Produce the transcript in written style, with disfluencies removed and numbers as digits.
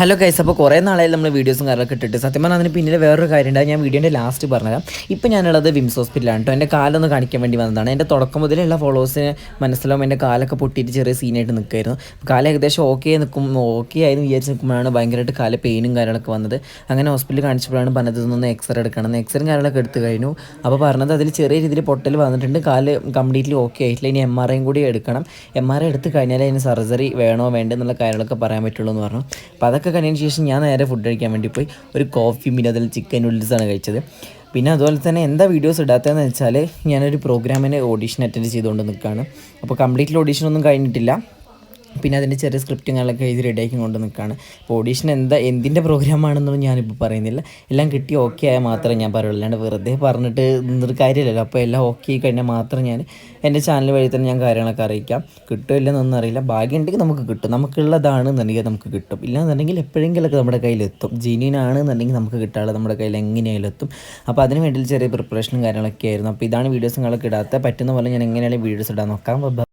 Hello guys, അപ്പോൾ കുറേ നാളായി നമ്മൾ വീഡിയോസും കാര്യങ്ങളൊക്കെ ഇട്ടിട്ട് സത്യം പറഞ്ഞാൽ അതിന് പിന്നിൽ വേറൊരു കാര്യമുണ്ട്. ഞാൻ വീഡിയോൻ്റെ ലാസ്റ്റ് പറഞ്ഞുതരാം. ഇപ്പോൾ ഞാനുള്ളത് വിംസ് ഹോസ്പിറ്റലാണ് കേട്ടോ. എൻ്റെ കാലൊന്ന് കാണിക്കാൻ വേണ്ടി വന്നതാണ്. എൻ്റെ തുടക്കം മുതലുള്ള ഫോളോവേഴ്സിന് മനസ്സിലാവും എൻ്റെ കാലൊക്കെ പൊട്ടിയിട്ട് ചെറിയ സീനായിട്ട് നിൽക്കുമായിരുന്നു. കാലം ഏകദേശം ഓക്കെ ആയിരുന്നു വിചാരിച്ച് നിൽക്കുമ്പോഴാണ് ഭയങ്കരമായിട്ട് കാല് പെയിനും കാര്യങ്ങളൊക്കെ വന്നത്. അങ്ങനെ ഹോസ്പിറ്റലിൽ കാണിച്ചപ്പോഴാണ് പറഞ്ഞത് ഇതൊന്ന് എക്സ്റേ എടുക്കണം. എക്സ്റേയും കാര്യങ്ങളൊക്കെ എടുത്ത് കഴിഞ്ഞു. അപ്പോൾ പറഞ്ഞത് അതിൽ ചെറിയ രീതിയിൽ പൊട്ടൽ വന്നിട്ടുണ്ട്, കാല് കംപ്ലീറ്റ്ലി ഓക്കെ ആയിട്ടില്ല, ഇനി MRI കൂടി എടുക്കണം. MRI എടുത്ത് കഴിഞ്ഞാൽ അതിന് സർജറി വേണോ വേണ്ടോ എന്നുള്ള കാര്യങ്ങളൊക്കെ പറയാൻ പറ്റുള്ളൂ എന്ന് പറഞ്ഞു. അപ്പോൾ അതൊക്കെ കഴിഞ്ഞതിന് ശേഷം ഞാൻ നേരെ ഫുഡ് കഴിക്കാൻ വേണ്ടി പോയി. ഒരു കോഫി പിന്നെ അതിൽ ചിക്കൻ നൂഡിൽസാണ് കഴിച്ചത്. പിന്നെ അതുപോലെ തന്നെ എന്താ വീഡിയോസ് ഇടാത്തതെന്ന് വെച്ചാൽ ഞാനൊരു പ്രോഗ്രാമിന് ഓഡീഷൻ അറ്റൻഡ് ചെയ്തുകൊണ്ട് നിൽക്കുകയാണ്. അപ്പോൾ കംപ്ലീറ്റ്ലി ഓഡീഷനൊന്നും കഴിഞ്ഞിട്ടില്ല. പിന്നെ അതിൻ്റെ ചെറിയ സ്ക്രിപ്റ്റും കാര്യങ്ങളൊക്കെ എഴുതി റെഡിയാക്കി കൊണ്ട് നിൽക്കുകയാണ്. അപ്പോൾ ഓഡീഷൻ എന്തിൻ്റെ പ്രോഗ്രാമാണെന്നൊന്നും ഞാനിപ്പോൾ പറയുന്നില്ല. എല്ലാം കിട്ടി ഓക്കെ ആയാൽ മാത്രമേ ഞാൻ പറയുള്ളൂ, അല്ലാണ്ട് വെറുതെ പറഞ്ഞിട്ട് നിന്നൊരു കാര്യമില്ലല്ലോ. അപ്പോൾ എല്ലാം ഓക്കെ ആയി കഴിഞ്ഞാൽ മാത്രം ഞാൻ എൻ്റെ ചാനൽ വഴി തന്നെ ഞാൻ കാര്യങ്ങളൊക്കെ അറിയിക്കാം. കിട്ടുമില്ലെന്നൊന്നും അറിയില്ല. ഭാഗ്യം ഉണ്ടെങ്കിൽ നമുക്ക് കിട്ടും, നമുക്കുള്ളതാണെന്നുണ്ടെങ്കിൽ നമുക്ക് കിട്ടും. ഇല്ലാന്നുണ്ടെങ്കിൽ എപ്പോഴെങ്കിലൊക്കെ നമ്മുടെ കയ്യിലെത്തും. ജെന്യൂൻ ആണെന്നുണ്ടെങ്കിൽ നമുക്ക് കിട്ടാതെ നമ്മുടെ കയ്യിൽ എങ്ങനെയായാലും എത്തും. അപ്പോൾ അതിന് വേണ്ടി ചെറിയ പ്രിപ്പറേഷനും കാര്യങ്ങളൊക്കെ ആയിരുന്നു. അപ്പോൾ ഇതാണ് വീഡിയോസും കാര്യങ്ങളൊക്കെ ഇടാത്ത പറ്റുന്ന പോലെ ഞാൻ എങ്ങനെയാണെങ്കിലും വീഡിയോസ് ഇടാൻ നോക്കാം.